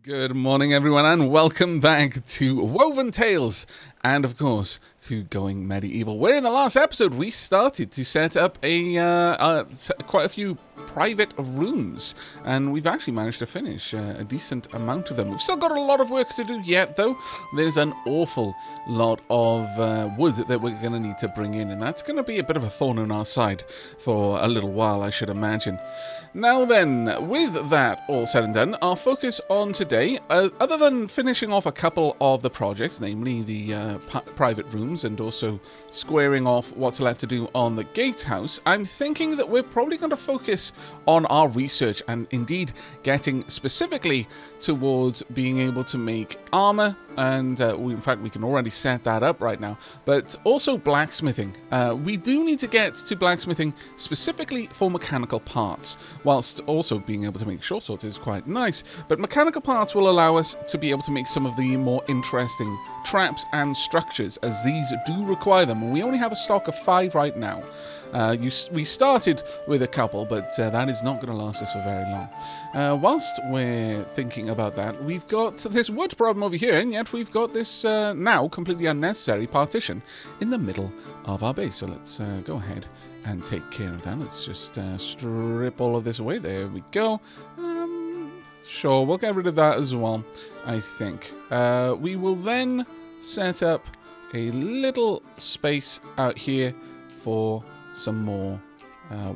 Good morning, everyone, and welcome back to Woven Tales, and of course to Going Medieval. Where in the last episode we started to set up quite a few private rooms, and we've actually managed to finish a decent amount of them. We've still got a lot of work to do yet, though. There's an awful lot of wood that we're going to need to bring in, and that's going to be a bit of a thorn in our side for a little while, I should imagine. Now then, with that all said and done, our focus on today, other than finishing off a couple of the projects, namely the private rooms and also squaring off what's left to do on the gatehouse, I'm thinking that we're probably going to focus on our research and indeed getting specifically towards being able to make armor, and in fact we can already set that up right now, but also blacksmithing. We do need to get to blacksmithing specifically for mechanical parts, whilst also being able to make short swords is quite nice, but mechanical parts will allow us to be able to make some of the more interesting traps and structures, as these do require them, and we only have a stock of 5 right now. We started with a couple, but that is not going to last us for very long. Whilst we're thinking about that, we've got this wood problem over here, and yet we've got this now completely unnecessary partition in the middle of our base. So let's go ahead and take care of that. Let's just strip all of this away. There we go. Sure, we'll get rid of that as well, I think. We will then set up a little space out here for some more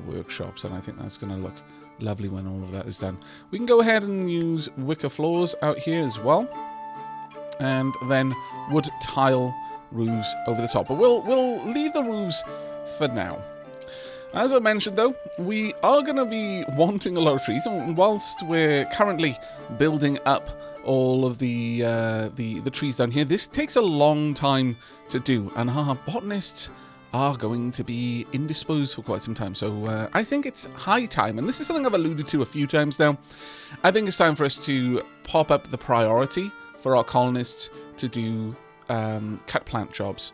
workshops, and I think that's going to look lovely when all of that is done. We can go ahead and use wicker floors out here as well, and then wood tile roofs over the top. But we'll leave the roofs for now. As I mentioned, though, we are going to be wanting a lot of trees, and whilst we're currently building up all of the trees down here, this takes a long time to do, and our botanists are going to be indisposed for quite some time. So I think it's high time, and this is something I've alluded to a few times now. I think it's time for us to pop up the priority for our colonists to do cut plant jobs.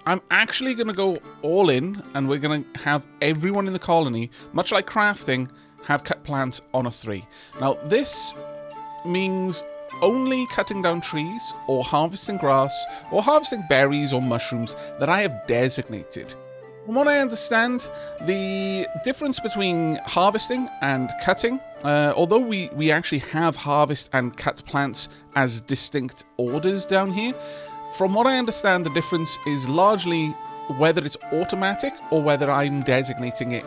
I'm actually going to go all in, and we're going to have everyone in the colony, much like crafting, have cut plants on a 3. Now, this means only cutting down trees or harvesting grass or harvesting berries or mushrooms that I have designated. From what I understand, the difference between harvesting and cutting, although we actually have harvest and cut plants as distinct orders down here, from what I understand, the difference is largely whether it's automatic or whether I'm designating it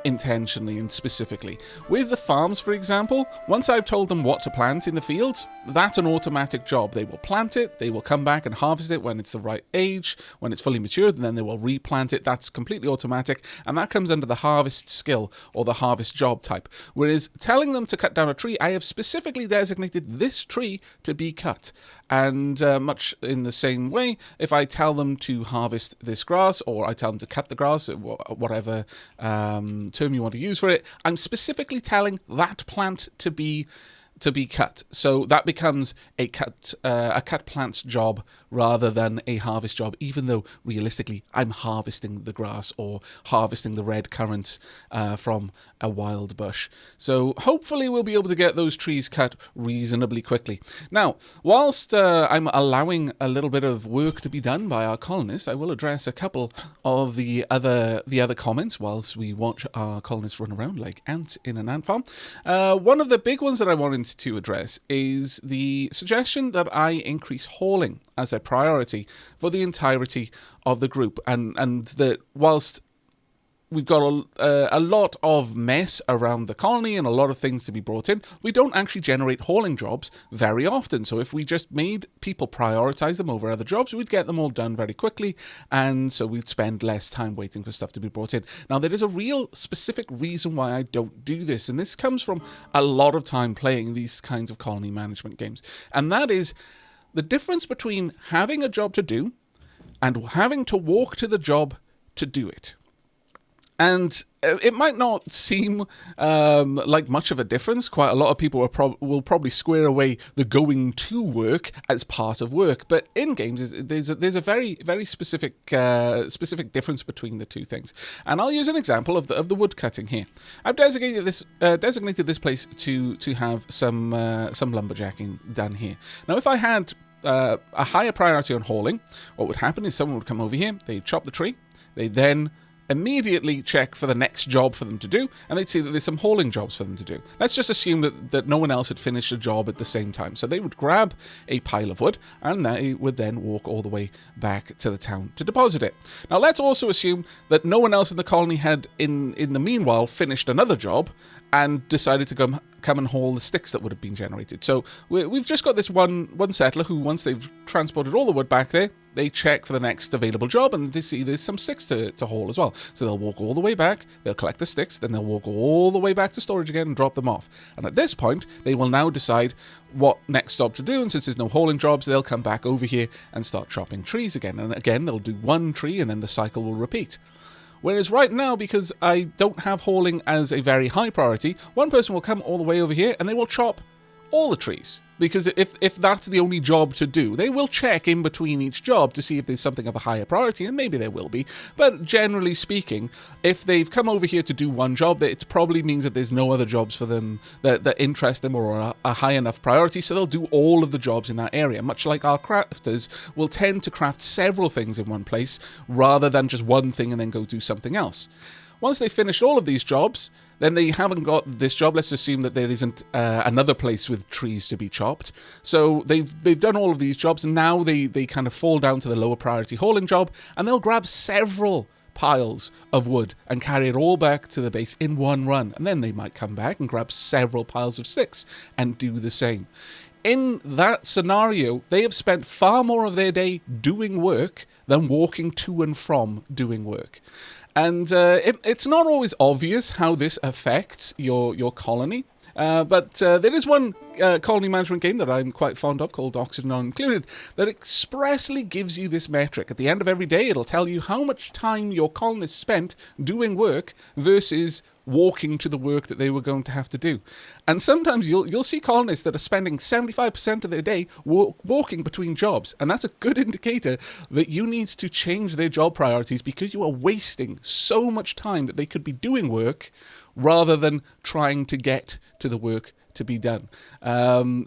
intentionally and specifically. With the farms, for example, once I've told them what to plant in the fields, that's an automatic job. They will plant it, they will come back and harvest it when it's the right age, when it's fully matured, and then they will replant it. That's completely automatic, and that comes under the harvest skill or the harvest job type. Whereas telling them to cut down a tree, I have specifically designated this tree to be cut. And much in the same way, if I tell them to harvest this grass, or I tell them to cut the grass, whatever term you want to use for it, I'm specifically telling that plant to be cut. So that becomes a cut plant's job rather than a harvest job, even though realistically I'm harvesting the grass or harvesting the red currants from a wild bush. So hopefully we'll be able to get those trees cut reasonably quickly. Now, whilst I'm allowing a little bit of work to be done by our colonists, I will address a couple of the other comments whilst we watch our colonists run around like ants in an ant farm. One of the big ones that I wanted to address is the suggestion that I increase hauling as a priority for the entirety of the group, and that whilst we've got a lot of mess around the colony and a lot of things to be brought in, we don't actually generate hauling jobs very often. So if we just made people prioritize them over other jobs, we'd get them all done very quickly, and so we'd spend less time waiting for stuff to be brought in. Now, there is a real specific reason why I don't do this, and this comes from a lot of time playing these kinds of colony management games, and that is the difference between having a job to do and having to walk to the job to do it. And it might not seem like much of a difference. Quite a lot of people will probably square away the going to work as part of work. But in games, there's a very, very specific difference between the two things. And I'll use an example of the wood cutting here. I've designated this place to have some lumberjacking done here. Now, if I had a higher priority on hauling, what would happen is someone would come over here, they'd chop the tree, they'd then immediately check for the next job for them to do, and they'd see that there's some hauling jobs for them to do. Let's just assume that no one else had finished a job at the same time. So they would grab a pile of wood, and they would then walk all the way back to the town to deposit it. Now, let's also assume that no one else in the colony had, in the meanwhile, finished another job and decided to come and haul the sticks that would have been generated. So we've just got this one settler who, once they've transported all the wood back there, they check for the next available job, and they see there's some sticks to haul as well. So they'll walk all the way back, they'll collect the sticks, then they'll walk all the way back to storage again and drop them off. And at this point, they will now decide what next job to do, and since there's no hauling jobs, they'll come back over here and start chopping trees again. And again, they'll do one tree, and then the cycle will repeat. Whereas right now, because I don't have hauling as a very high priority, one person will come all the way over here and they will chop all the trees. Because if that's the only job to do, they will check in between each job to see if there's something of a higher priority, and maybe there will be. But generally speaking, if they've come over here to do one job, it probably means that there's no other jobs for them that interest them or are a high enough priority, so they'll do all of the jobs in that area. Much like our crafters will tend to craft several things in one place, rather than just one thing and then go do something else. Once they've finished all of these jobs, then they haven't got this job. Let's assume that there isn't another place with trees to be chopped. So they've done all of these jobs, and now they kind of fall down to the lower priority hauling job, and they'll grab several piles of wood and carry it all back to the base in one run. And then they might come back and grab several piles of sticks and do the same. In that scenario, they have spent far more of their day doing work than walking to and from doing work. And it's not always obvious how this affects your colony. But there is one colony management game that I'm quite fond of called Oxygen Not Included that expressly gives you this metric. At the end of every day, it'll tell you how much time your colonists spent doing work versus walking to the work that they were going to have to do. And sometimes you'll see colonists that are spending 75% of their day walking between jobs, and that's a good indicator that you need to change their job priorities, because you are wasting so much time that they could be doing work rather than trying to get to the work to be done.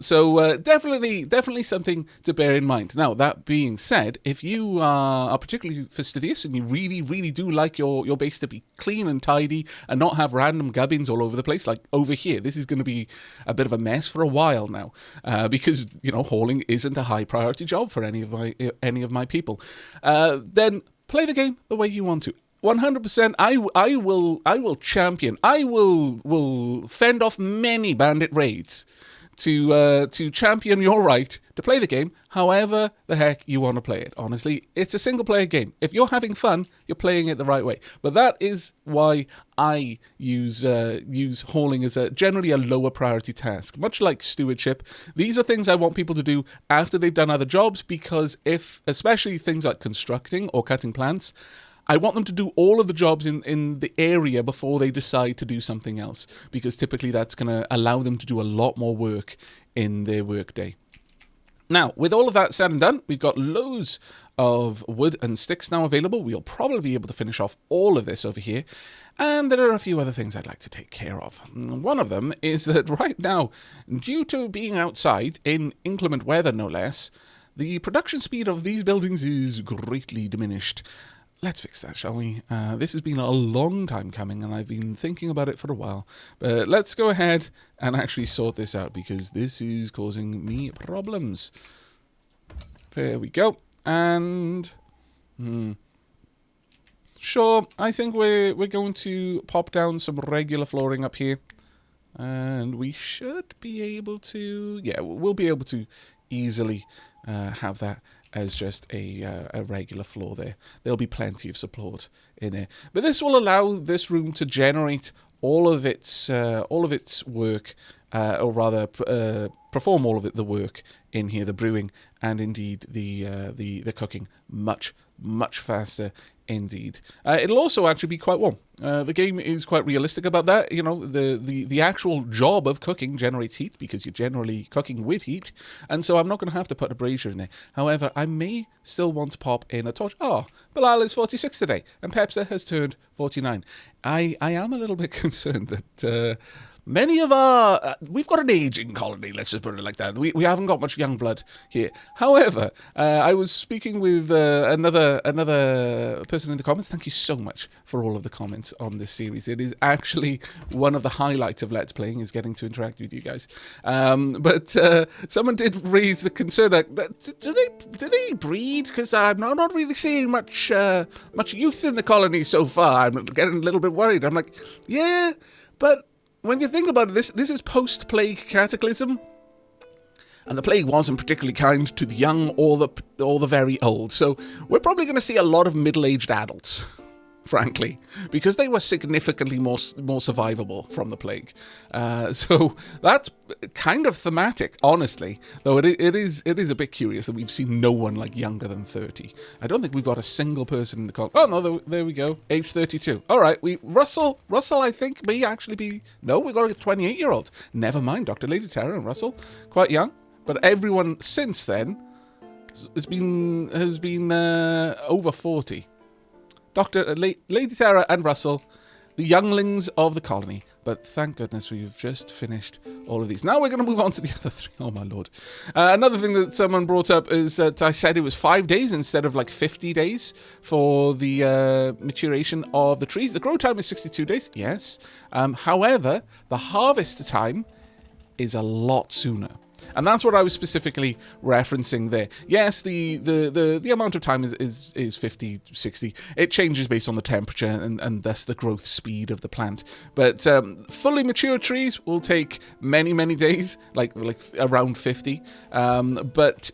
So definitely something to bear in mind. Now, that being said, if you are particularly fastidious and you really, really do like your base to be clean and tidy and not have random gubbins all over the place, like over here, this is going to be a bit of a mess for a while now, because, hauling isn't a high priority job for any of my people. Then play the game the way you want to. 100%, I will champion. I will fend off many bandit raids to champion your right to play the game however the heck you want to play it. Honestly, it's a single player game. If you're having fun, you're playing it the right way. But that is why I use hauling as generally a lower priority task. Much like stewardship, these are things I want people to do after they've done other jobs, because especially things like constructing or cutting plants, I want them to do all of the jobs in the area before they decide to do something else, because typically that's going to allow them to do a lot more work in their workday. Now, with all of that said and done, we've got loads of wood and sticks now available. We'll probably be able to finish off all of this over here. And there are a few other things I'd like to take care of. One of them is that right now, due to being outside in inclement weather no less, the production speed of these buildings is greatly diminished. Let's fix that, shall we? This has been a long time coming, and I've been thinking about it for a while. But let's go ahead and actually sort this out, because this is causing me problems. There we go. And sure, I think we're going to pop down some regular flooring up here, and we should be able to. Yeah, we'll be able to easily have that as just a regular floor there. There'll be plenty of support in there. But this will allow this room to generate all of its work, or rather perform all of the work in here, the brewing and indeed the cooking, much faster Indeed. It'll also actually be quite warm. The game is quite realistic about that. You know, the actual job of cooking generates heat because you're generally cooking with heat, and so I'm not going to have to put a brazier in there. However, I may still want to pop in a torch. Oh, Bilal is 46 today, and Pepsa has turned 49. I am a little bit concerned that many of our... we've got an aging colony, let's just put it like that. We haven't got much young blood here. However, I was speaking with another person in the comments. Thank you so much for all of the comments on this series. It is actually one of the highlights of Let's Playing, is getting to interact with you guys. But someone did raise the concern that do they breed? Because I'm not really seeing much youth in the colony so far. I'm getting a little bit worried. I'm like, yeah, but... when you think about it, this is post-plague cataclysm, and the plague wasn't particularly kind to the young or the very old. So we're probably going to see a lot of middle-aged adults, frankly, because they were significantly more survivable from the plague. So that's kind of thematic, honestly. Though it is a bit curious that we've seen no one like younger than 30. I don't think we've got a single person in the colony. Oh no, there we go, age 32. All right, Russell, I think may actually be. No, we've got a 28-year-old. Never mind, Dr. Lady Tara and Russell, quite young. But everyone since then has been over 40. Lady Tara and Russell, the younglings of the colony. But thank goodness we've just finished all of these. Now we're going to move on to the other three. Oh, my Lord. Another thing that someone brought up is that I said it was 5 days instead of like 50 days for the maturation of the trees. The grow time is 62 days, yes. However, the harvest time is a lot sooner. And that's what I was specifically referencing there. Yes, the amount of time is 50, 60. It changes based on the temperature and thus the growth speed of the plant. But fully mature trees will take many, many days, like around 50. But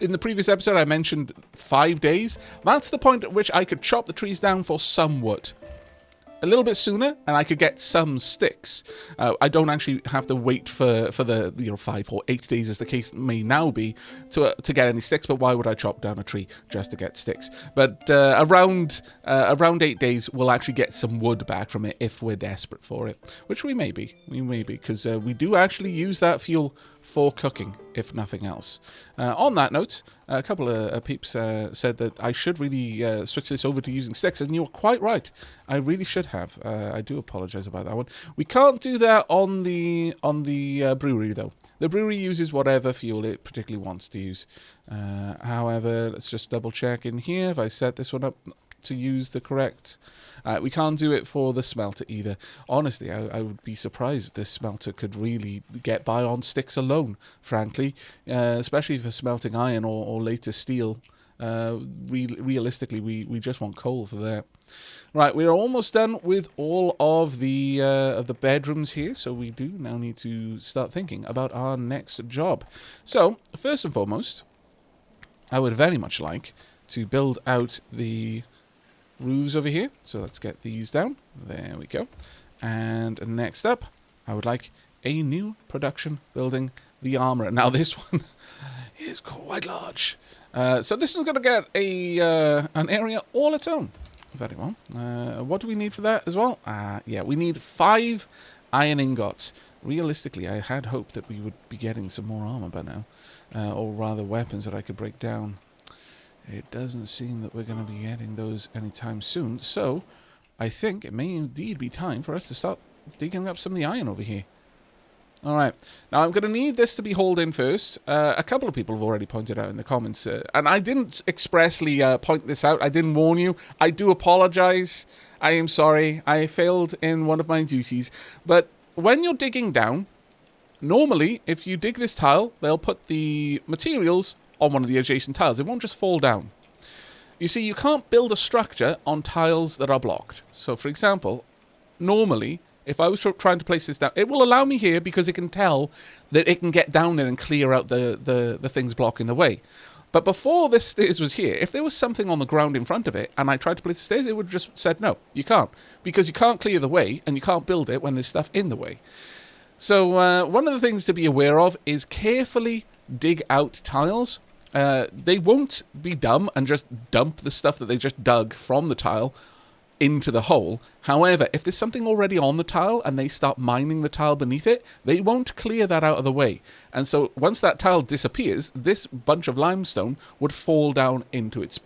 in the previous episode, I mentioned 5 days. That's the point at which I could chop the trees down for some wood. A little bit sooner, and I could get some sticks. I don't actually have to wait for the 5 or 8 days, as the case may now be, to get any sticks. But why would I chop down a tree just to get sticks? But around 8 days, we'll actually get some wood back from it if we're desperate for it, which we may be. Because we do actually use that fuel for cooking, if nothing else. On that note, a couple of peeps said that I should really switch this over to using sticks, and you were quite right. I really should have. I do apologise about that one. We can't do that on the brewery, though. The brewery uses whatever fuel it particularly wants to use. However, let's just double check in here if I set this one up to use the correct. We can't do it for the smelter either. Honestly, I would be surprised if this smelter could really get by on sticks alone, frankly, especially for smelting iron or later steel. Realistically, we just want coal for that. Right, we're almost done with all of the bedrooms here, so we do now need to start thinking about our next job. So, first and foremost, I would very much like to build out the roofs over here. So let's get these down. There we go. And next up, I would like a new production building, the armourer. Now this one is quite large. So this one's going to get an area all its own. Very well. What do we need for that as well? Yeah, we need 5 iron ingots. Realistically, I had hoped that we would be getting some more armour by now. Or rather weapons that I could break down. It doesn't seem that we're going to be getting those anytime soon. So, I think it may indeed be time for us to start digging up some of the iron over here. Alright, now I'm going to need this to be hauled in first. A couple of people have already pointed out in the comments, and I didn't expressly point this out. I didn't warn you. I do apologise. I am sorry. I failed in one of my duties. But when you're digging down, normally, if you dig this tile, they'll put the materials on one of the adjacent tiles. It won't just fall down. You see, you can't build a structure on tiles that are blocked. So, for example, normally, if I was trying to place this down, it will allow me here because it can tell that it can get down there and clear out the things blocking the way. But before this stairs was here, if there was something on the ground in front of it and I tried to place the stairs, it would have just said, no, you can't. Because you can't clear the way and you can't build it when there's stuff in the way. So one of the things to be aware of is carefully dig out tiles they won't be dumb and just dump the stuff that they just dug from the tile into the hole. However, if there's something already on the tile and they start mining the tile beneath it, they won't clear that out of the way. And so once that tile disappears, this bunch of limestone would fall down into its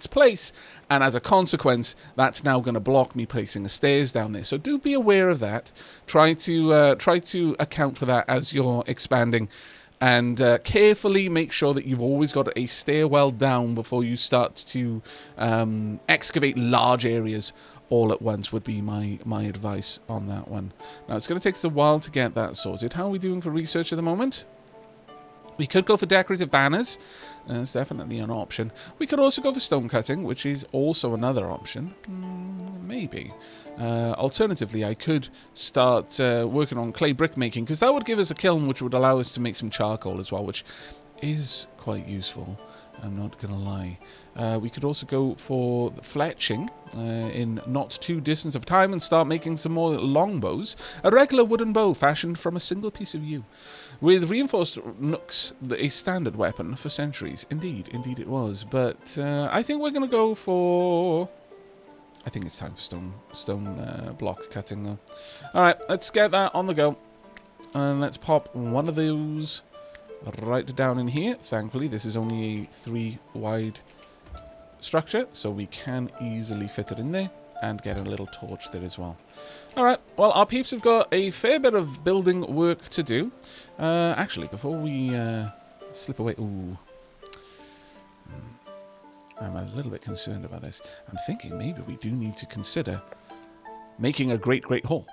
place, and as a consequence, that's now going to block me placing the stairs down there. So do be aware of that. Try to account for that as you're expanding. And carefully make sure that you've always got a stairwell down before you start to excavate large areas all at once would be my advice on that one. Now, it's going to take us a while to get that sorted. How are we doing for research at the moment? We could go for decorative banners. That's definitely an option. We could also go for stone cutting, which is also another option. Maybe. Alternatively, I could start working on clay brick making, because that would give us a kiln which would allow us to make some charcoal as well, which is quite useful. I'm not going to lie. We could also go for fletching in not too distant of time and start making some more longbows. A regular wooden bow fashioned from a single piece of yew. With reinforced nooks, a standard weapon for centuries. Indeed it was. But I think we're going to go for... I think it's time for stone block cutting, though. Alright, let's get that on the go. And let's pop one of those right down in here. Thankfully, this is only a 3 wide structure, so we can easily fit it in there and get a little torch there as well. Alright, well, our peeps have got a fair bit of building work to do. Actually, before we slip away... Ooh. I'm a little bit concerned about this. I'm thinking maybe we do need to consider making a great hall.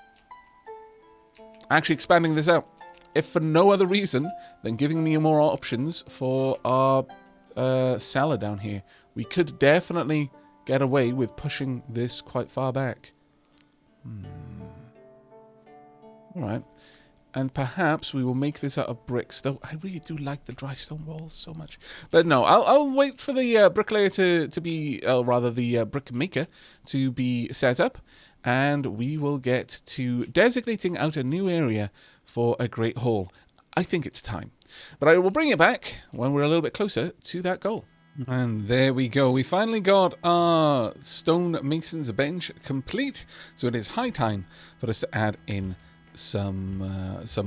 Actually expanding this out. If for no other reason than giving me more options for our cellar down here. We could definitely get away with pushing this quite far back. Alright. And perhaps we will make this out of bricks, though I really do like the dry stone walls so much. But no, I'll wait for the bricklayer to be, rather the brick maker to be set up. And we will get to designating out a new area for a great hall. I think it's time. But I will bring it back when we're a little bit closer to that goal. And there we go. We finally got our stonemason's bench complete. So it is high time for us to add in some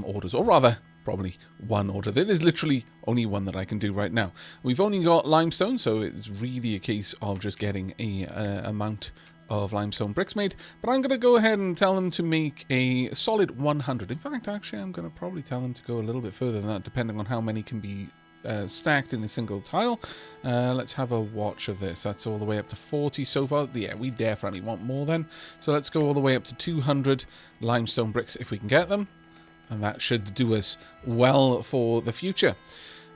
orders, or rather probably one order. There is literally only one that I can do right now. We've only got limestone, so it's really a case of just getting a amount of limestone bricks made, but I'm going to go ahead and tell them to make a solid 100. In fact, actually, I'm going to probably tell them to go a little bit further than that, depending on how many can be stacked in a single tile. Let's have a watch of this. That's all the way up to 40 so far. Yeah, we definitely want more then. So let's go all the way up to 200 limestone bricks if we can get them. And that should do us well for the future.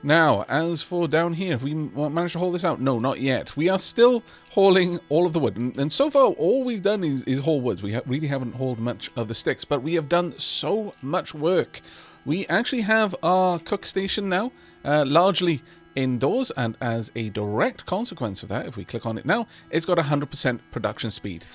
Now, as for down here, have we managed to haul this out? No, not yet. We are still hauling all of the wood. And so far, all we've done is haul woods. We really haven't hauled much of the sticks, but we have done so much work. We actually have our cook station now, largely indoors, and as a direct consequence of that, if we click on it now, it's got 100% production speed.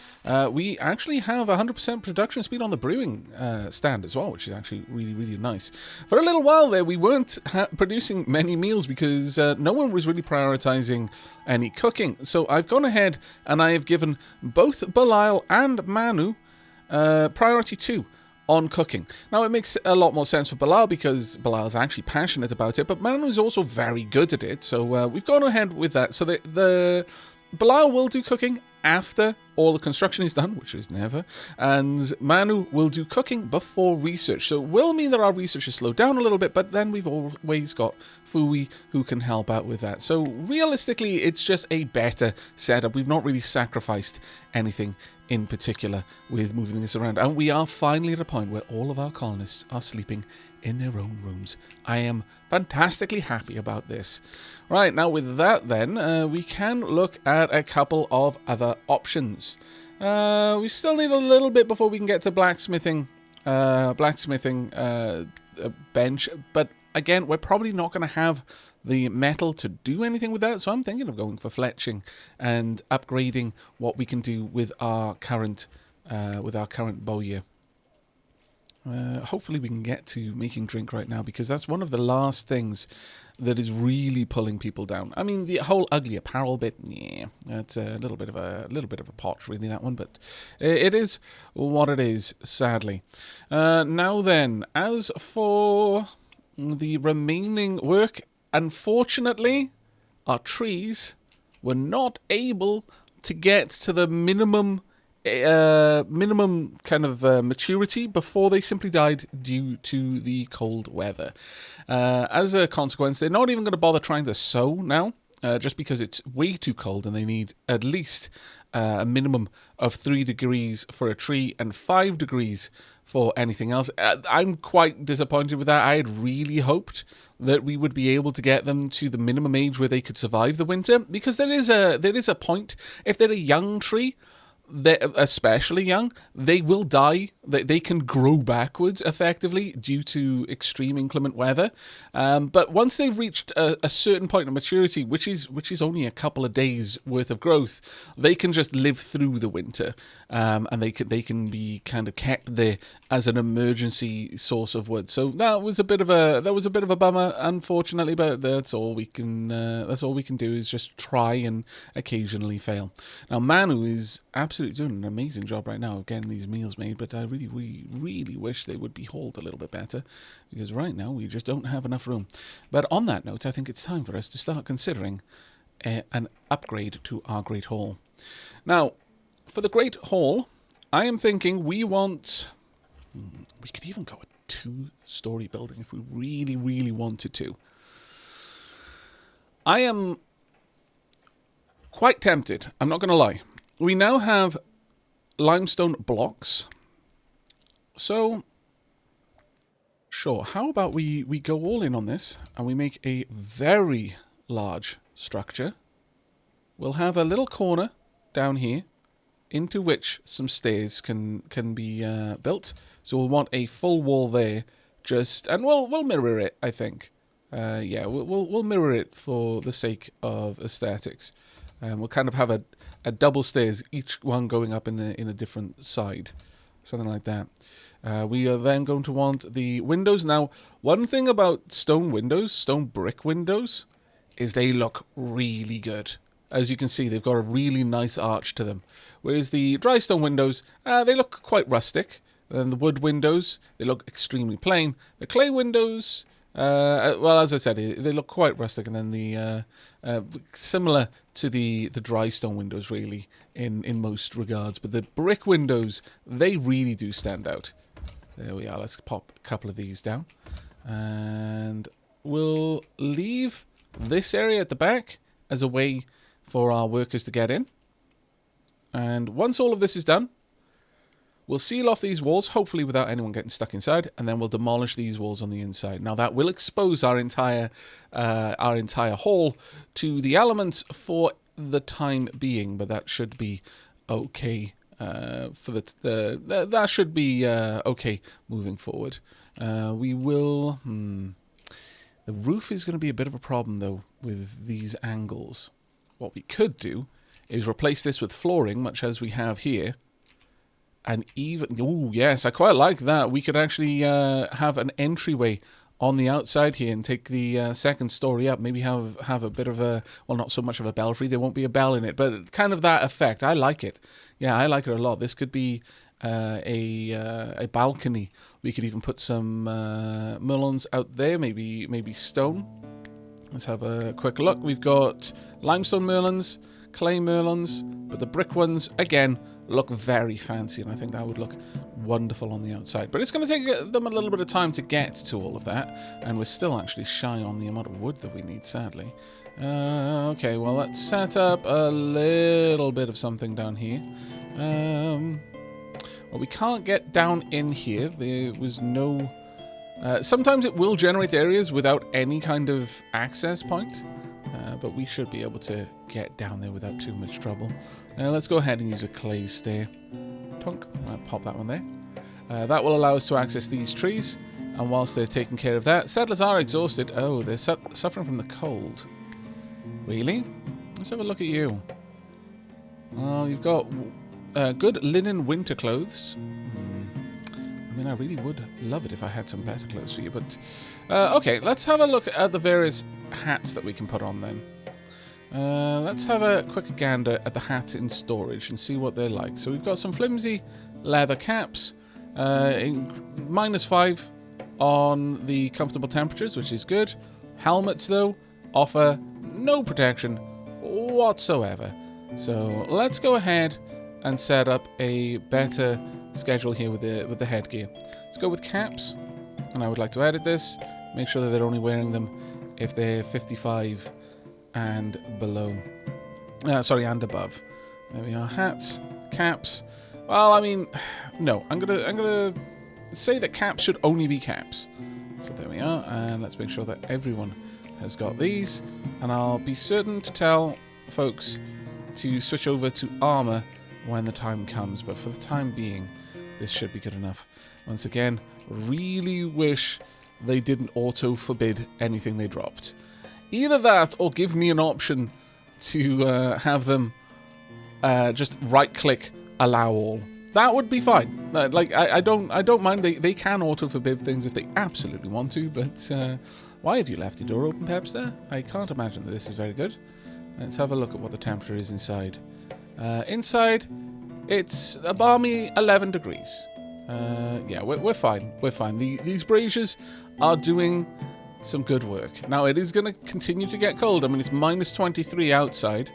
We actually have 100% production speed on the brewing stand as well, which is actually really, really nice. For a little while there, we weren't producing many meals because no one was really prioritizing any cooking. So I've gone ahead and I have given both Belial and Manu priority 2 on cooking. Now, it makes a lot more sense for Belial because Belial is actually passionate about it, but Manu is also very good at it, so we've gone ahead with that. So the Belial will do cooking after all the construction is done, which is never, and Manu will do cooking before research. So it will mean that our research is slowed down a little bit, but then we've always got Fui who can help out with that. So realistically, it's just a better setup. We've not really sacrificed anything in particular with moving this around, and we are finally at a point where all of our colonists are sleeping in their own rooms. I am fantastically happy about this. Right, now with that then, we can look at a couple of other options. We still need a little bit before we can get to blacksmithing bench, but again, we're probably not going to have the metal to do anything with that, so I'm thinking of going for fletching and upgrading what we can do with our current bowyer. Hopefully we can get to making drink right now, because that's one of the last things that is really pulling people down. I mean, the whole ugly apparel bit, yeah, that's a little bit of a pot, really, that one. But it is what it is, sadly. Now then, as for the remaining work, unfortunately, our trees were not able to get to the minimum kind of maturity before they simply died due to the cold weather. As a consequence, they're not even going to bother trying to sow now, just because it's way too cold and they need at least a minimum of 3 degrees for a tree and 5 degrees for anything else. I'm quite disappointed with that. I had really hoped that we would be able to get them to the minimum age where they could survive the winter, because there is a point. If they're a young tree, they're especially young, they will die. They can grow backwards effectively due to extreme inclement weather. But once they've reached a certain point of maturity, which is only a couple of days worth of growth, they can just live through the winter, and they can be kind of kept there as an emergency source of wood. So that was a bit of a bummer, unfortunately. But that's all we can do, is just try and occasionally fail. Now Manu is absolutely doing an amazing job right now of getting these meals made, but I really wish they would be hauled a little bit better, because right now we just don't have enough room. But on that note, I think it's time for us to start considering an upgrade to our Great Hall. Now, for the Great Hall, I am thinking we could even go a 2-story building if we really wanted to. I am quite tempted, I'm not going to lie. We now have limestone blocks. So, sure, how about we go all in on this and we make a very large structure. We'll have a little corner down here into which some stairs can be built. So we'll want a full wall there, and we'll mirror it, I think. Yeah, we'll mirror it for the sake of aesthetics. We'll kind of have a double stairs, each one going up in a different side, something like that. We are then going to want the windows. Now, one thing about stone brick windows, is they look really good. As you can see, they've got a really nice arch to them. Whereas the dry stone windows, they look quite rustic. And the wood windows, they look extremely plain. The clay windows, well, as I said, they look quite rustic, and then the similar to the dry stone windows, really, in most regards. But the brick windows, they really do stand out. There we are. Let's pop a couple of these down, and we'll leave this area at the back as a way for our workers to get in. And once all of this is done, we'll seal off these walls, hopefully without anyone getting stuck inside, and then we'll demolish these walls on the inside. Now that will expose our entire hall to the elements for the time being, but that should be okay. That should be okay moving forward. We will. The roof is going to be a bit of a problem though with these angles. What we could do is replace this with flooring, much as we have here. And even, oh yes, I quite like that. We could actually have an entryway on the outside here and take the second story up. Maybe have a bit of a, well, not so much of a belfry. There won't be a bell in it, but kind of that effect. I like it. Yeah, I like it a lot. This could be a balcony. We could even put some merlons out there, maybe stone. Let's have a quick look. We've got limestone merlons, clay merlons, but the brick ones, again, look very fancy, and I think that would look wonderful on the outside. But it's going to take them a little bit of time to get to all of that, and we're still actually shy on the amount of wood that we need, sadly. Okay, well, let's set up a little bit of something down here. Well, we can't get down in here. There was no... sometimes it will generate areas without any kind of access point. But we should be able to get down there without too much trouble. Let's go ahead and use a clay stair. Tunk. I'll pop that one there. That will allow us to access these trees. And whilst they're taking care of that, settlers are exhausted. Oh, they're suffering from the cold. Really? Let's have a look at you. Well, you've got good linen winter clothes. I mean, I really would love it if I had some better clothes for you, but... okay, let's have a look at the various hats that we can put on then. Let's have a quick gander at the hats in storage and see what they're like. So we've got some flimsy leather caps, -5 on the comfortable temperatures, which is good. Helmets, though, offer no protection whatsoever. So let's go ahead and set up a better schedule here with the headgear. Let's go with caps, and I would like to edit this. Make sure that they're only wearing them if they're 55 and below. Sorry, and above. There we are. Hats, caps. Well, I mean, no. I'm gonna say that caps should only be caps. So there we are, and let's make sure that everyone has got these. And I'll be certain to tell folks to switch over to armor when the time comes. But for the time being, this should be good enough. Once again, really wish they didn't auto-forbid anything they dropped. Either that, or give me an option to have them just right-click allow all. That would be fine. Like I don't mind. They can auto-forbid things if they absolutely want to. But why have you left your door open, Peps? There, I can't imagine that this is very good. Let's have a look at what the temperature is inside. Inside, it's a balmy 11 degrees. Yeah, we're fine. We're fine. These braziers are doing some good work. Now, it is going to continue to get cold. I mean, it's -23 outside.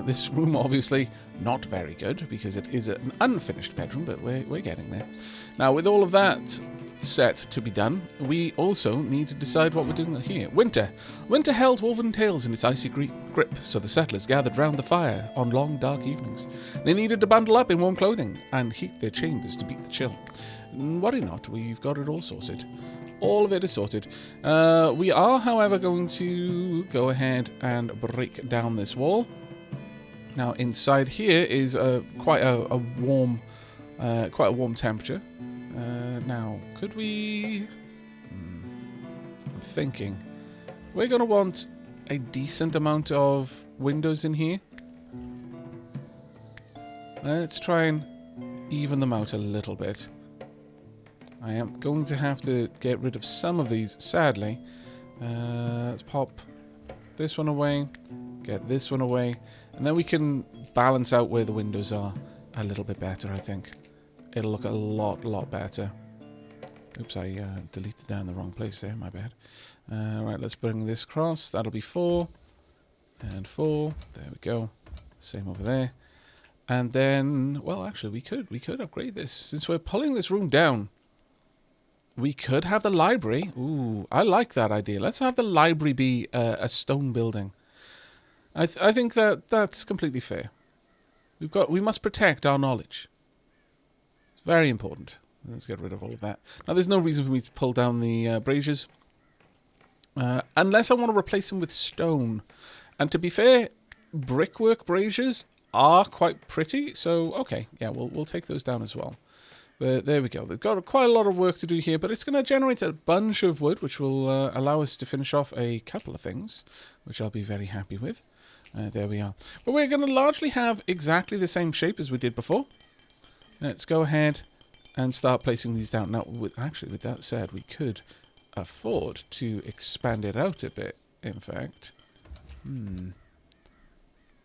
This room, obviously, not very good because it is an unfinished bedroom, but we're getting there. Now, with all of that set to be done, we also need to decide what we're doing here. Winter. Winter held woven tales in its icy grip, so the settlers gathered round the fire on long, dark evenings. They needed to bundle up in warm clothing and heat their chambers to beat the chill. Worry not, we've got it all sorted. All of it is sorted. We are, however, going to go ahead and break down this wall. Now, inside here is quite a warm temperature. Now, could we... I'm thinking. We're going to want a decent amount of windows in here. Let's try and even them out a little bit. I am going to have to get rid of some of these, sadly. Let's pop this one away, get this one away, and then we can balance out where the windows are a little bit better, I think. It'll look a lot better. Oops, I deleted down the wrong place there, my bad. Right, let's bring this across. That'll be 4 and 4. There we go. Same over there. And then, well, actually, we could upgrade this. Since we're pulling this room down, we could have the library. Ooh, I like that idea. Let's have the library be a stone building. I think that's completely fair. We must protect our knowledge. It's very important. Let's get rid of all of that. Now, there's no reason for me to pull down the braziers. Unless I want to replace them with stone. And to be fair, brickwork braziers are quite pretty. So, okay, yeah, we'll take those down as well. But there we go. They've got quite a lot of work to do here, but it's going to generate a bunch of wood, which will allow us to finish off a couple of things, which I'll be very happy with. There we are. But we're going to largely have exactly the same shape as we did before. Let's go ahead and start placing these down. Now, with that said, we could afford to expand it out a bit, in fact.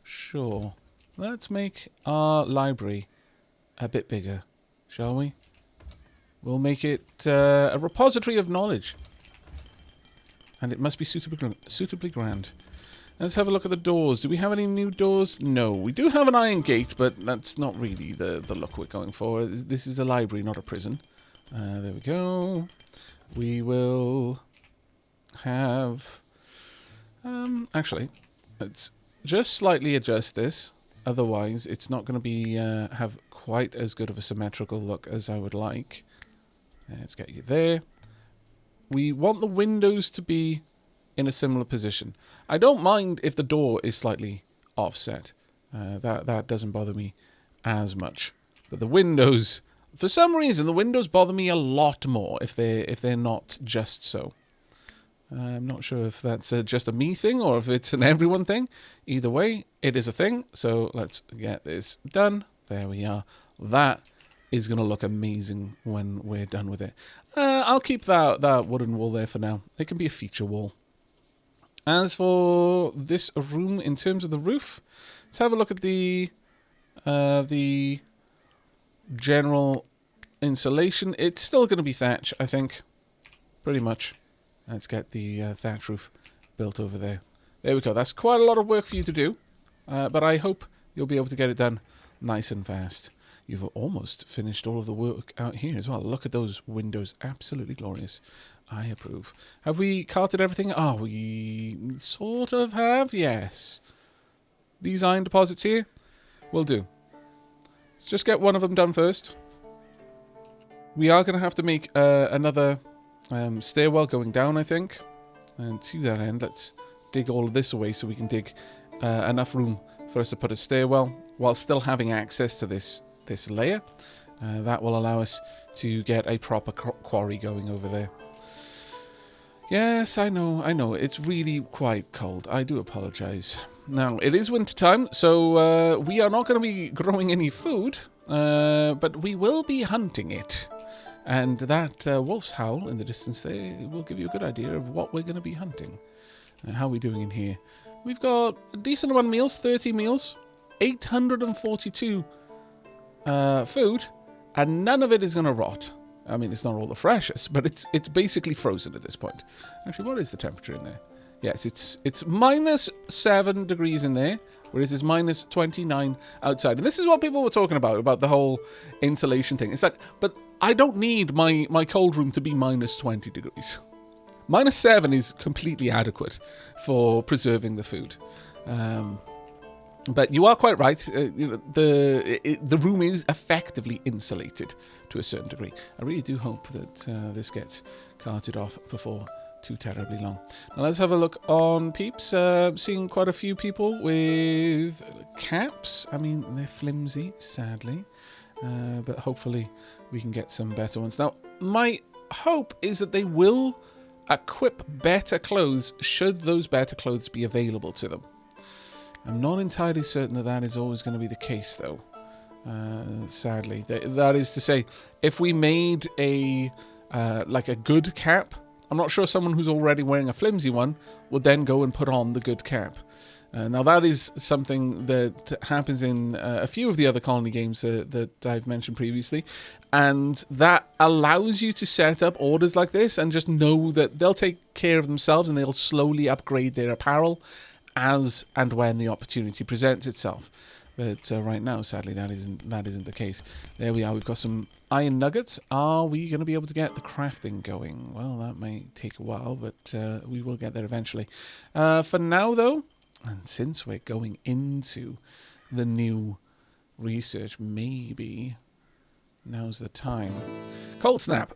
Sure. Let's make our library a bit bigger, shall we? We'll make it a repository of knowledge. And it must be suitably grand. Let's have a look at the doors. Do we have any new doors? No. We do have an iron gate, but that's not really the look we're going for. This is a library, not a prison. There we go. We will have... actually, let's just slightly adjust this. Otherwise, it's not going to be have quite as good of a symmetrical look as I would like. Let's get you there. We want the windows to be in a similar position. I don't mind if the door is slightly offset. That doesn't bother me as much. But the windows, for some reason, the windows bother me a lot more if they're not just so. I'm not sure if that's just a me thing or if it's an everyone thing. Either way, it is a thing. So let's get this done. There we are. That is going to look amazing when we're done with it. I'll keep that wooden wall there for now. It can be a feature wall. As for this room, in terms of the roof, let's have a look at the general insulation. It's still going to be thatch, I think. Pretty much. Let's get the thatch roof built over there. There we go. That's quite a lot of work for you to do. But I hope you'll be able to get it done nice and fast. You've almost finished all of the work out here as well. Look at those windows. Absolutely glorious. I approve. Have we carted everything? Oh, we sort of have, yes. These iron deposits here will do. Let's just get one of them done first. We are going to have to make another stairwell going down, I think. And to that end, let's dig all of this away so we can dig enough room for us to put a stairwell while still having access to this layer. That will allow us to get a proper quarry going over there. Yes, I know. It's really quite cold. I do apologize. Now, it is winter time, so we are not going to be growing any food, but we will be hunting it. And that wolf's howl in the distance there will give you a good idea of what we're going to be hunting. How are we doing in here? We've got a decent amount of meals, 30 meals, 842 food, and none of it is going to rot. I mean, it's not all the freshest, but it's basically frozen at this point. Actually, what is the temperature in there? Yes, it's minus 7 degrees in there, whereas it's minus 29 outside. And this is what people were talking about the whole insulation thing. It's like, but I don't need my cold room to be minus 20 degrees. Minus 7 is completely adequate for preserving the food. But you are quite right. The room is effectively insulated to a certain degree. I really do hope that this gets carted off before too terribly long. Now let's have a look on peeps. Seeing quite a few people with caps. I mean, they're flimsy, sadly. But hopefully we can get some better ones. Now, my hope is that they will equip better clothes should those better clothes be available to them. I'm not entirely certain that is always going to be the case, though. Sadly, that is to say, if we made a good cap, I'm not sure someone who's already wearing a flimsy one would then go and put on the good cap. Now that is something that happens in a few of the other colony games that I've mentioned previously, and that allows you to set up orders like this and just know that they'll take care of themselves and they'll slowly upgrade their apparel as and when the opportunity presents itself. But right now, sadly, that isn't the case. There we are. We've got some iron nuggets. Are we going to be able to get the crafting going? Well, that may take a while, but we will get there eventually. For now, though, and since we're going into the new research, maybe now's the time. Cold snap.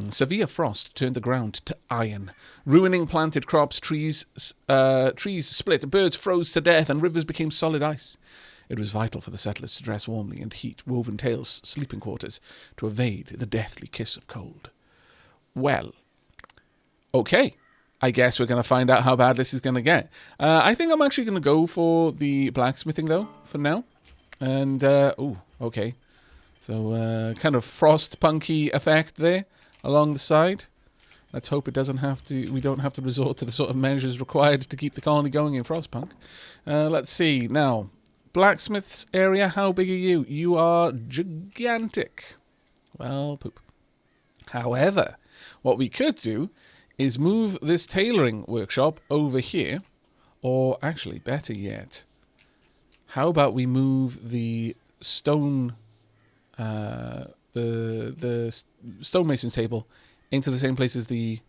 Severe frost turned the ground to iron, ruining planted crops. Trees split, birds froze to death, and rivers became solid ice. It was vital for the settlers to dress warmly and heat Woven Tales' sleeping quarters to evade the deathly kiss of cold. Well, okay. I guess we're going to find out how bad this is going to get. I think I'm actually going to go for the blacksmithing, though, for now. And, okay. So, kind of frost-punky effect there along the side. Let's hope it doesn't have to. We don't have to resort to the sort of measures required to keep the colony going in Frostpunk. Let's see. Now, blacksmith's area, how big are you? You are gigantic. Well, poop. However, what we could do is move this tailoring workshop over here, or actually, better yet, how about we move the stone, the stonemason's table into the same place as the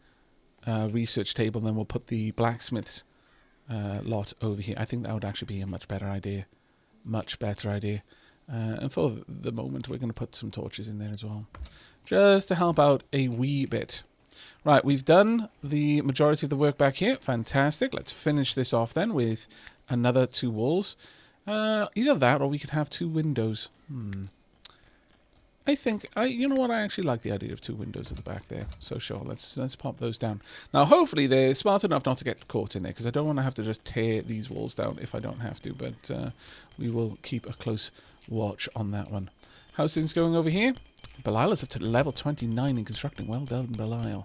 research table, and then we'll put the blacksmith's lot over here. I think that would actually be a much better idea. Much better idea. And for the moment, we're going to put some torches in there as well, just to help out a wee bit. Right, we've done the majority of the work back here. Fantastic. Let's finish this off then with another 2 walls. Either that or we could have 2 windows. I think, you know what, I actually like the idea of 2 windows at the back there. So sure, let's pop those down. Now, hopefully they're smart enough not to get caught in there, because I don't want to have to just tear these walls down if I don't have to, but we will keep a close watch on that one. How's things going over here? Belial is up to level 29 in constructing. Well done, Belial.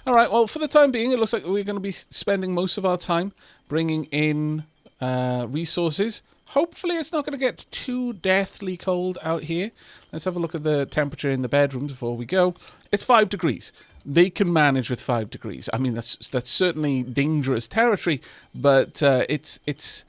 All right, well, for the time being, it looks like we're going to be spending most of our time bringing in resources. Hopefully it's not going to get too deathly cold out here. Let's have a look at the temperature in the bedrooms before we go. It's 5 degrees. They can manage with 5 degrees. I mean, that's certainly dangerous territory, but it's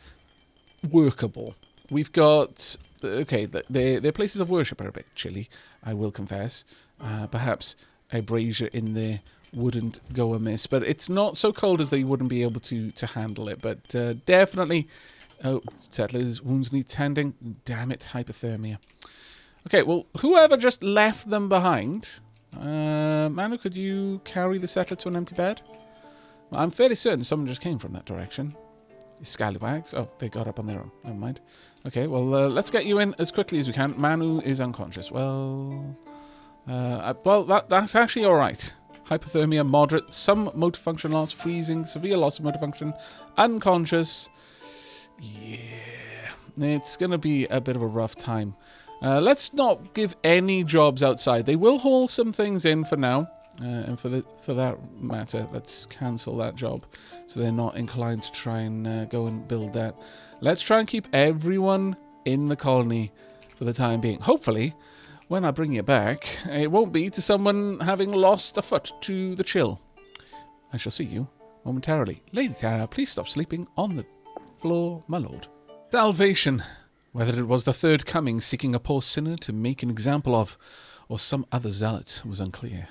workable. We've got... Okay, their places of worship are a bit chilly, I will confess. Perhaps a brazier in there wouldn't go amiss, but it's not so cold as they wouldn't be able to handle it. But definitely, oh, settlers' wounds need tending. Damn it, hypothermia. Okay, well, whoever just left them behind, Manu, could you carry the settler to an empty bed? Well, I'm fairly certain someone just came from that direction. Scallywags. Oh, they got up on their own. Never mind. Okay, well, let's get you in as quickly as we can. Manu is unconscious. Well, that's actually all right. Hypothermia, moderate, some motor function loss, freezing, severe loss of motor function, unconscious. Yeah, it's going to be a bit of a rough time. Let's not give any jobs outside. They will haul some things in for now. And for that matter, let's cancel that job so they're not inclined to try and go and build that. Let's try and keep everyone in the colony for the time being. Hopefully, when I bring you back, it won't be to someone having lost a foot to the chill. I shall see you momentarily. Lady Tara, please stop sleeping on the floor, my lord. Salvation. Whether it was the third coming seeking a poor sinner to make an example of, or some other zealot, was unclear.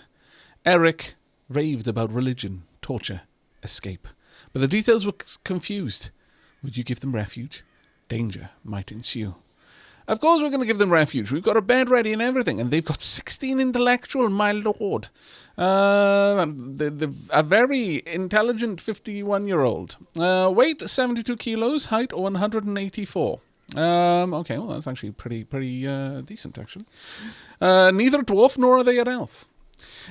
Eric raved about religion, torture, escape. But the details were confused. Would you give them refuge? Danger might ensue. Of course we're going to give them refuge. We've got a bed ready and everything. And they've got 16 intellectual, my lord. A very intelligent 51-year-old. Weight, 72 kilos. Height, 184. Okay, well, that's actually pretty decent, actually. Neither a dwarf nor are they an elf.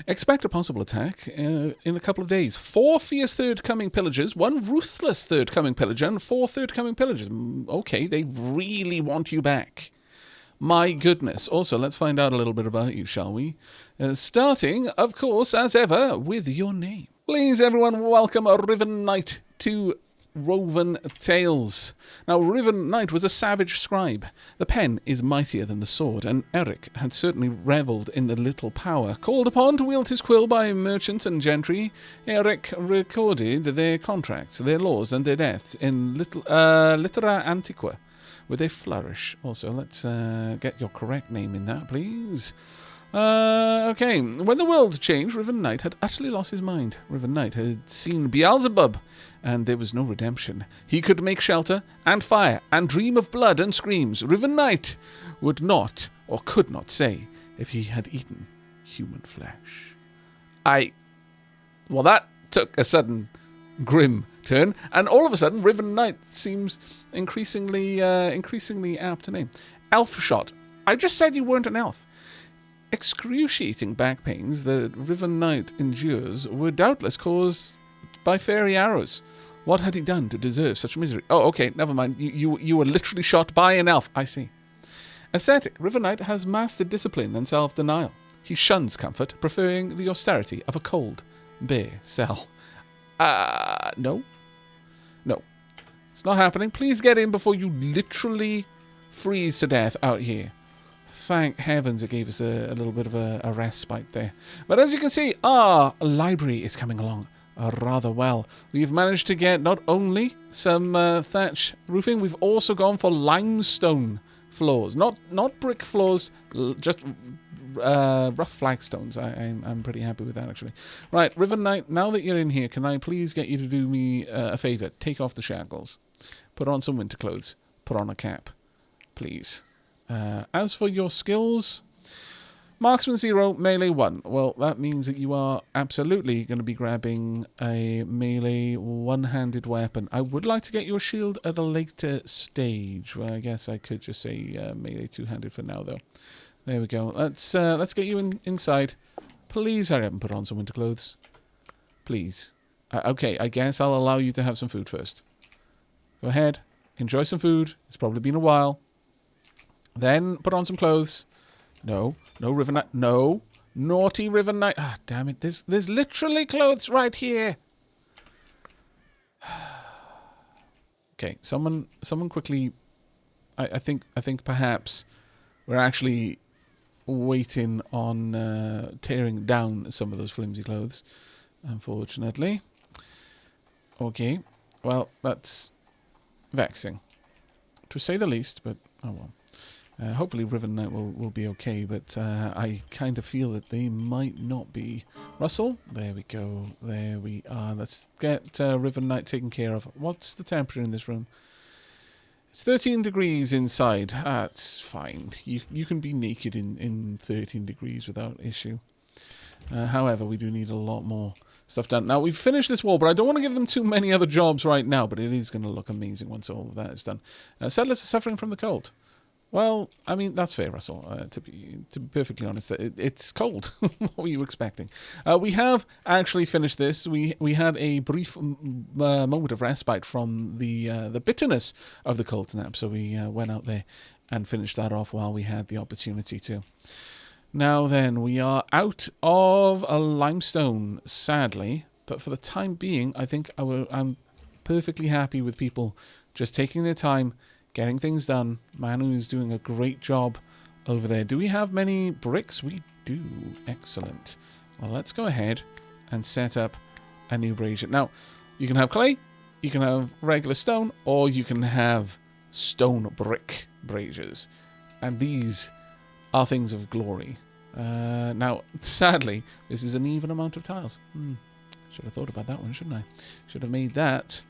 Expect a possible attack in a couple of days. 4 fierce third-coming pillagers, 1 ruthless third-coming pillager, and 4 third-coming pillagers. Okay, they really want you back. My goodness. Also, let's find out a little bit about you, shall we? Starting, of course, as ever, with your name. Please, everyone, welcome a Riven Knight to Woven Tales. Now, Riven Knight was a savage scribe. The pen is mightier than the sword, and Eric had certainly revelled in the little power. Called upon to wield his quill by merchants and gentry, Eric recorded their contracts, their laws, and their deaths in Littera Antiqua with a flourish. Also, let's get your correct name in that, please. Okay, when the world changed, Riven Knight had utterly lost his mind. Riven Knight had seen Beelzebub, and there was no redemption. He could make shelter and fire and dream of blood and screams. Riven Knight would not or could not say if he had eaten human flesh. Well, that took a sudden grim turn, and all of a sudden, Riven Knight seems increasingly apt to name. Elf shot. I just said you weren't an elf. Excruciating back pains that Riven Knight endures were doubtless caused by fairy arrows. What had he done to deserve such misery? Oh, okay, never mind. You were literally shot by an elf. I see. Ascetic, Riven Knight has mastered discipline and self-denial. He shuns comfort, preferring the austerity of a cold, bare cell. No. No. It's not happening. Please get in before you literally freeze to death out here. Thank heavens it gave us a little bit of a respite there. But as you can see, our library is coming along rather well. We've managed to get not only some thatch roofing, we've also gone for limestone floors. Not brick floors, just rough flagstones. I'm pretty happy with that, actually. Right, Riven Knight, now that you're in here, can I please get you to do me a favour? Take off the shackles. Put on some winter clothes. Put on a cap. Please. As for your skills, marksman 0, melee 1. Well, that means that you are absolutely going to be grabbing a melee one-handed weapon. I would like to get you a shield at a later stage. Well, I guess I could just say melee two-handed for now, though. There we go. Let's get you inside. Please hurry up and put on some winter clothes. Please. Okay, I guess I'll allow you to have some food first. Go ahead. Enjoy some food. It's probably been a while. Then put on some clothes. No. No, Riven Knight. No. Naughty Riven Knight. Ah, damn it. There's literally clothes right here. Okay, someone quickly. I think perhaps we're actually waiting on tearing down some of those flimsy clothes, unfortunately. Okay, well, that's vexing, to say the least, but oh well. Hopefully Riven Knight will be okay, but I kind of feel that they might not be. Russell, there we go. There we are. Let's get Riven Knight taken care of. What's the temperature in this room? It's 13 degrees inside. That's fine. You can be naked in 13 degrees without issue. However, we do need a lot more stuff done. Now, we've finished this wall, but I don't want to give them too many other jobs right now, but it is going to look amazing once all of that is done. Settlers are suffering from the cold. Well, I mean, that's fair, Russell. To be perfectly honest, it's cold. What were you expecting? We have actually finished this. We had a brief moment of respite from the bitterness of the cold snap, so we went out there and finished that off while we had the opportunity to. Now then, we are out of a limestone, sadly, but for the time being, I think I'm perfectly happy with people just taking their time, getting things done. Manu is doing a great job over there. Do we have many bricks? We do. Excellent. Well, let's go ahead and set up a new brazier. Now, you can have clay, you can have regular stone, or you can have stone brick braziers. And these are things of glory. Now, sadly, this is an even amount of tiles. Should have thought about that one, shouldn't I? Should have made that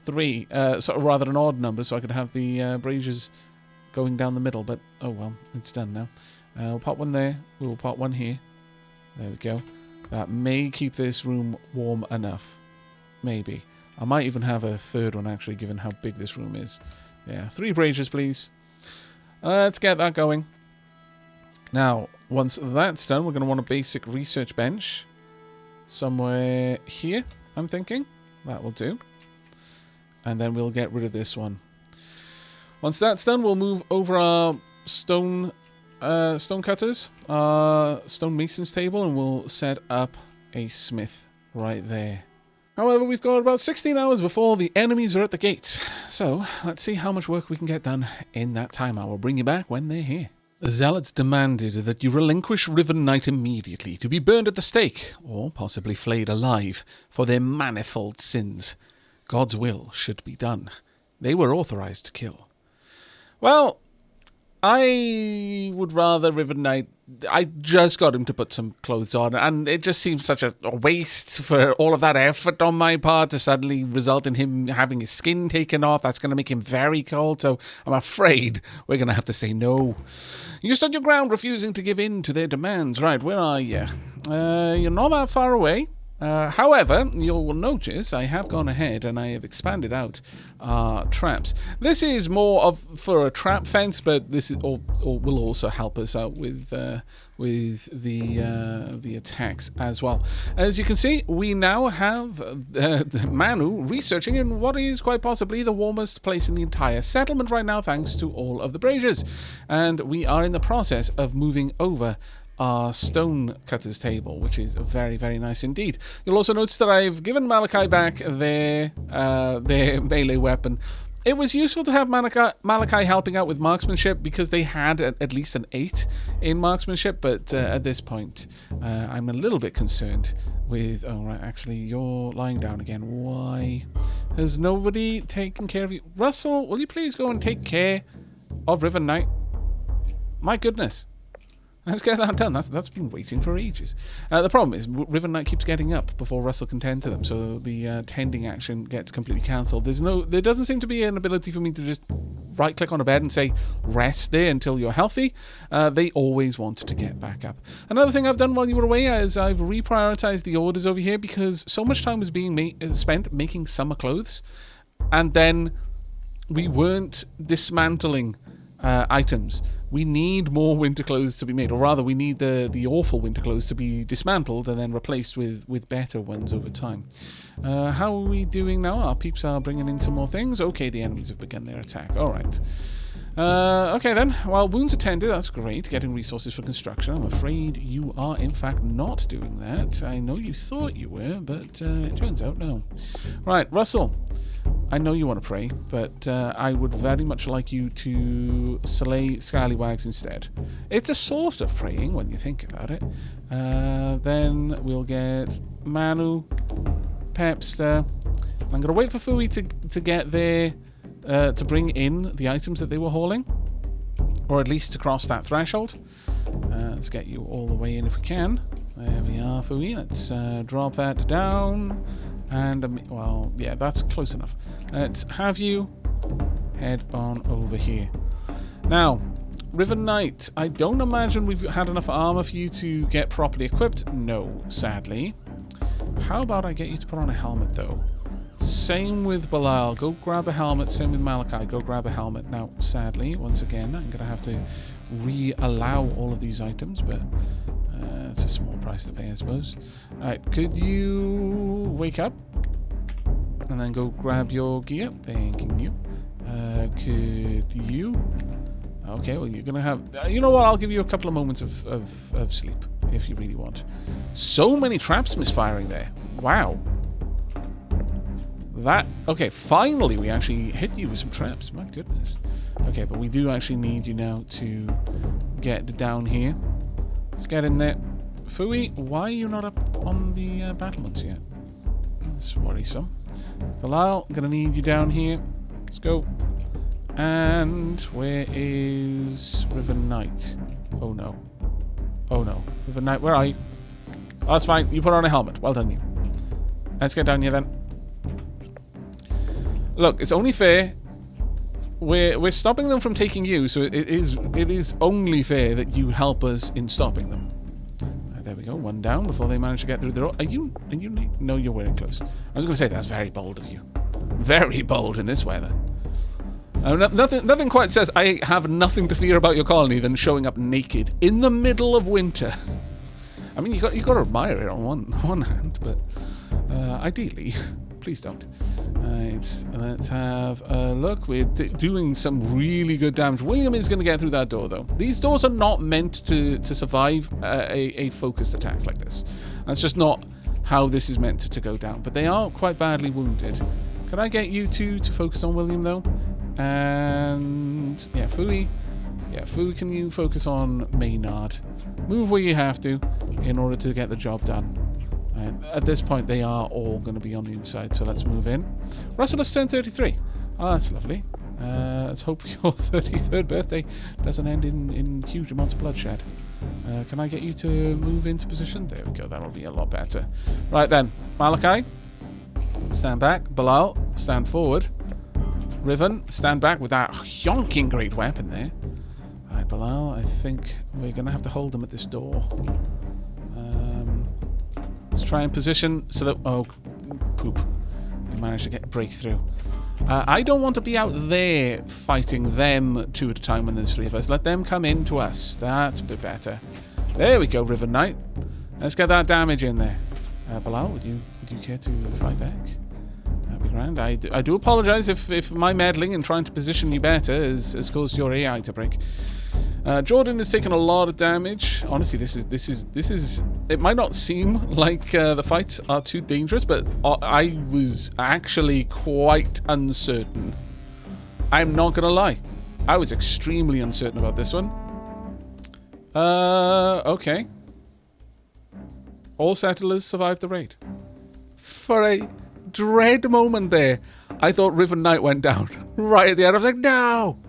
3, sort of rather an odd number, so I could have the braziers going down the middle, but oh well, it's done now. We'll pop one there, we will pop one here. There we go. That may keep this room warm enough. Maybe. I might even have a third one, actually, given how big this room is. Yeah, 3 braziers, please. Let's get that going. Now, once that's done, we're going to want a basic research bench. Somewhere here, I'm thinking. That will do. And then we'll get rid of this one. Once that's done, we'll move over our stone cutters, our stone mason's table, and we'll set up a smith right there. However, we've got about 16 hours before the enemies are at the gates. So, let's see how much work we can get done in that time. I will bring you back when they're here. The zealots demanded that you relinquish Riven Knight immediately to be burned at the stake, or possibly flayed alive, for their manifold sins. God's will should be done. They were authorized to kill. Well, I would rather Riven Knight. I just got him to put some clothes on, and it just seems such a waste for all of that effort on my part to suddenly result in him having his skin taken off. That's going to make him very cold, so I'm afraid we're going to have to say no. You stood your ground, refusing to give in to their demands. Right, where are you? You're not that far away. However, you'll notice I have gone ahead and I have expanded out traps. This is more of for a trap fence, but this is will also help us out with the attacks as well. As you can see, we now have Manu researching in what is quite possibly the warmest place in the entire settlement right now, thanks to all of the braziers. And we are in the process of moving over our stone cutter's table, which is very, very nice indeed. You'll also notice that I've given Malachi back their melee weapon. It was useful to have Malachi helping out with marksmanship because they had at least an 8 in marksmanship, but at this point, I'm a little bit concerned with... Oh, right, actually, you're lying down again. Why has nobody taken care of you? Russell, will you please go and take care of Riven Knight? My goodness. Let's get that done. That's been waiting for ages. The problem is Riven Knight keeps getting up before Russell can tend to them, so the tending action gets completely cancelled. There doesn't seem to be an ability for me to just right-click on a bed and say rest there until you're healthy. They always wanted to get back up. Another thing I've done while you were away is I've reprioritized the orders over here because so much time was being spent making summer clothes, and then we weren't dismantling items. We need more winter clothes to be made, or rather we need the awful winter clothes to be dismantled and then replaced with better ones over time. How are we doing now? Our peeps are bringing in some more things. Okay, the enemies have begun their attack. Alright. Okay then. Well, wounds attended. That's great. Getting resources for construction. I'm afraid you are, in fact, not doing that. I know you thought you were, but it turns out no. Right, Russell. I know you want to pray, but I would very much like you to slay scallywags instead. It's a sort of praying when you think about it. Then we'll get Manu, Pepster. I'm going to wait for Fui to get there, to bring in the items that they were hauling, or at least to cross that threshold. Let's get you all the way in if we can. There we are, Fui. Let's drop that down. And, well, yeah, that's close enough. Let's have you head on over here. Now, Riven Knight, I don't imagine we've had enough armor for you to get properly equipped. No, sadly. How about I get you to put on a helmet, though? Same with Belial. Go grab a helmet. Same with Malachi. Go grab a helmet. Now, sadly, once again, I'm going to have to re-allow all of these items, but it's a small price to pay, I suppose. Alright, could you wake up? And then go grab your gear. Thank you. Could you? Okay, well, you're going to have... you know what? I'll give you a couple of moments of sleep, if you really want. So many traps misfiring there. Wow. That... Okay, finally we actually hit you with some traps. My goodness. Okay, but we do actually need you now to get down here. Let's get in there. Fui, why are you not up on the battlements yet? That's worrisome. Belial, I'm going to need you down here. Let's go. And where is Riven Knight? Oh no. Oh no. Riven Knight, where are you? Oh, that's fine. You put on a helmet. Well done, you. Let's get down here then. Look, it's only fair. We're stopping them from taking you, so it is only fair that you help us in stopping them. There we go. One down before they manage to get through the door. Are you? No, you're wearing clothes. I was going to say that's very bold of you. Very bold in this weather. Nothing quite says I have nothing to fear about your colony than showing up naked in the middle of winter. I mean, you got to admire it on one hand, but ideally, please don't. Let's have a look. We're doing some really good damage. William is going to get through that door, though. These doors are not meant to survive a focused attack like this. That's just not how this is meant to go down. But they are quite badly wounded. Can I get you two to focus on William, though? And... yeah, Fui. Yeah, Fui, can you focus on Maynard? Move where you have to in order to get the job done. And at this point, they are all going to be on the inside, so let's move in. Russell has turned 33. Oh, that's lovely. Let's hope your 33rd birthday doesn't end in huge amounts of bloodshed. Can I get you to move into position? There we go. That'll be a lot better. Right then. Malachi, stand back. Belial, stand forward. Riven, stand back with that yonking great weapon there. All right, Belial, I think we're going to have to hold them at this door. Let's try and position so that... oh, poop. We managed to get a breakthrough. I don't want to be out there fighting them two at a time when there's three of us. Let them come in to us. That's a bit better. There we go, Riven Knight. Let's get that damage in there. Belial, would you care to fight back? That'd be grand. I do apologise if my meddling and trying to position you better has caused your AI to break. Jordan has taken a lot of damage. Honestly, this is. It might not seem like the fights are too dangerous, but I was actually quite uncertain. I'm not gonna lie, I was extremely uncertain about this one. Okay. All settlers survived the raid. For a dread moment there, I thought Riven Knight went down right at the end. I was like, no.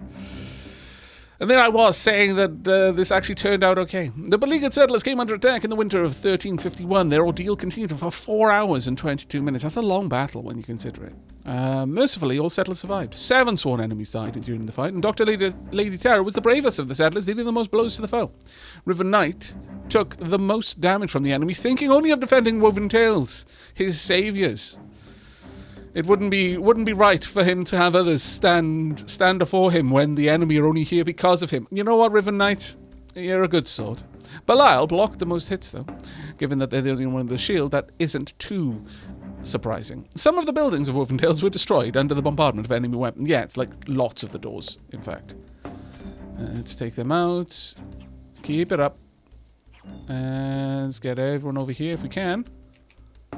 And then I was saying that this actually turned out okay. The beleaguered settlers came under attack in the winter of 1351. Their ordeal continued for 4 hours and 22 minutes. That's a long battle when you consider it. Mercifully, all settlers survived. 7 sworn enemies died during the fight, and Dr. Lady Terror was the bravest of the settlers, dealing the most blows to the foe. Riven Knight took the most damage from the enemies, thinking only of defending Woven Tales, his saviours. It wouldn't be right for him to have others stand before him when the enemy are only here because of him. You know what, Riven Knight? You're a good sword. Belial blocked the most hits, though, given that they're the only one with the shield. That isn't too surprising. Some of the buildings of Woven Tales were destroyed under the bombardment of enemy weapons. Yeah, it's like lots of the doors, in fact. Let's take them out. Keep it up. And let's get everyone over here if we can.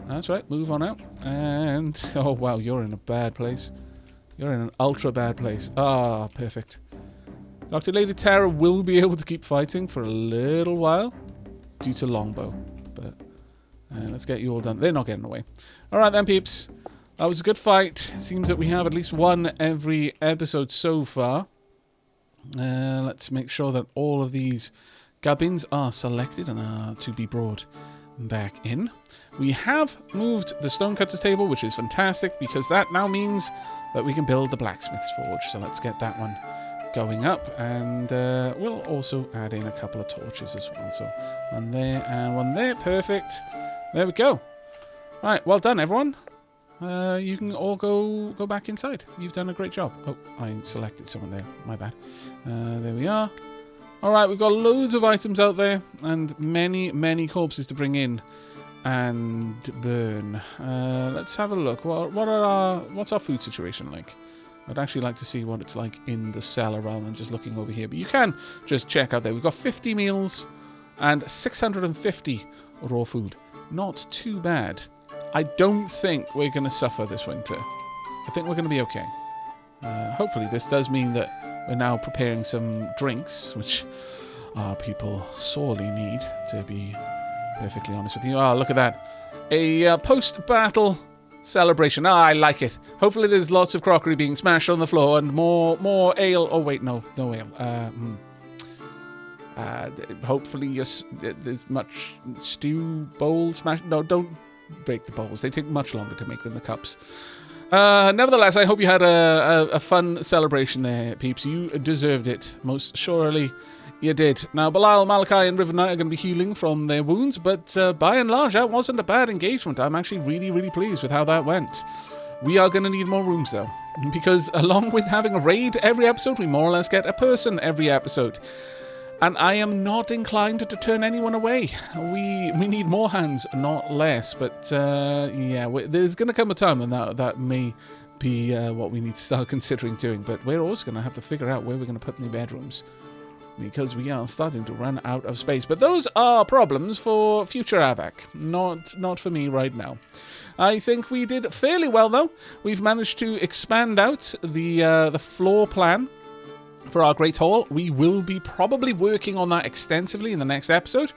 That's right, move on out. And, oh wow, you're in a bad place. You're in an ultra bad place. Ah, perfect. Dr. Lady Terra will be able to keep fighting for a little while due to longbow. But let's get you all done. They're not getting away. Alright then, peeps. That was a good fight. Seems that we have at least one every episode so far. Let's make sure that all of these gubbins are selected and are to be brought back in. We have moved the stonecutter's table, which is fantastic because that now means that we can build the blacksmith's forge. So let's get that one going up, and we'll also add in a couple of torches as well. So one there and one there. Perfect. There we go. Right, well done, everyone. You can all go back inside. You've done a great job. Oh, I selected someone there. My bad. There we are. Alright, we've got loads of items out there and many, many corpses to bring in and burn. Let's have a look. What's our food situation like? I'd actually like to see what it's like in the cellar rather than just looking over here. But you can just check out there. We've got 50 meals and 650 raw food. Not too bad. I don't think we're going to suffer this winter. I think we're going to be okay. Hopefully this does mean that we're now preparing some drinks, which our people sorely need, to be perfectly honest with you. Oh, look at that. A post-battle celebration. Ah, I like it. Hopefully there's lots of crockery being smashed on the floor and more ale. Oh, wait, no ale. Hopefully there's much stew bowl smash. No, don't break the bowls. They take much longer to make than the cups. Nevertheless, I hope you had a fun celebration there, peeps. You deserved it. Most surely you did. Now, Belial, Malachi, and Riven Knight are going to be healing from their wounds, but by and large, that wasn't a bad engagement. I'm actually really, really pleased with how that went. We are going to need more rooms, though, because along with having a raid every episode, we more or less get a person every episode. And I am not inclined to turn anyone away. We need more hands, not less. But yeah, there's going to come a time when that may be what we need to start considering doing. But we're also going to have to figure out where we're going to put new bedrooms, because we are starting to run out of space. But those are problems for future Aavak, not for me right now. I think we did fairly well, though. We've managed to expand out the floor plan for our Great Hall. We will be probably working on that extensively in the next episode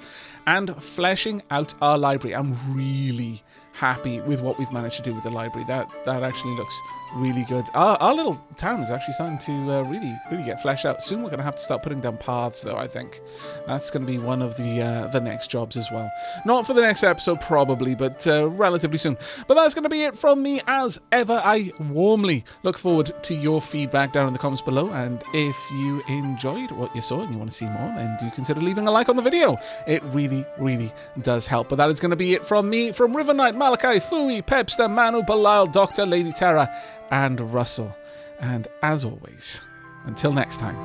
and fleshing out our library. I'm really happy with what we've managed to do with the library. That actually looks really good. Our little town is actually starting to really get fleshed out. Soon we're going to have to start putting down paths, though. I think that's going to be one of the next jobs as well. Not for the next episode probably, but relatively soon. But that's going to be it from me as ever. I warmly look forward to your feedback down in the comments below, and if you enjoyed what you saw and you want to see more, then do consider leaving a like on the video. It really does help. But that is going to be it from me, from Riven Knight, Malachi, Fui, Pepster, Manu, Belial, Dr. Lady Terra, and Russell. And as always, until next time,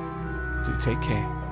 do take care.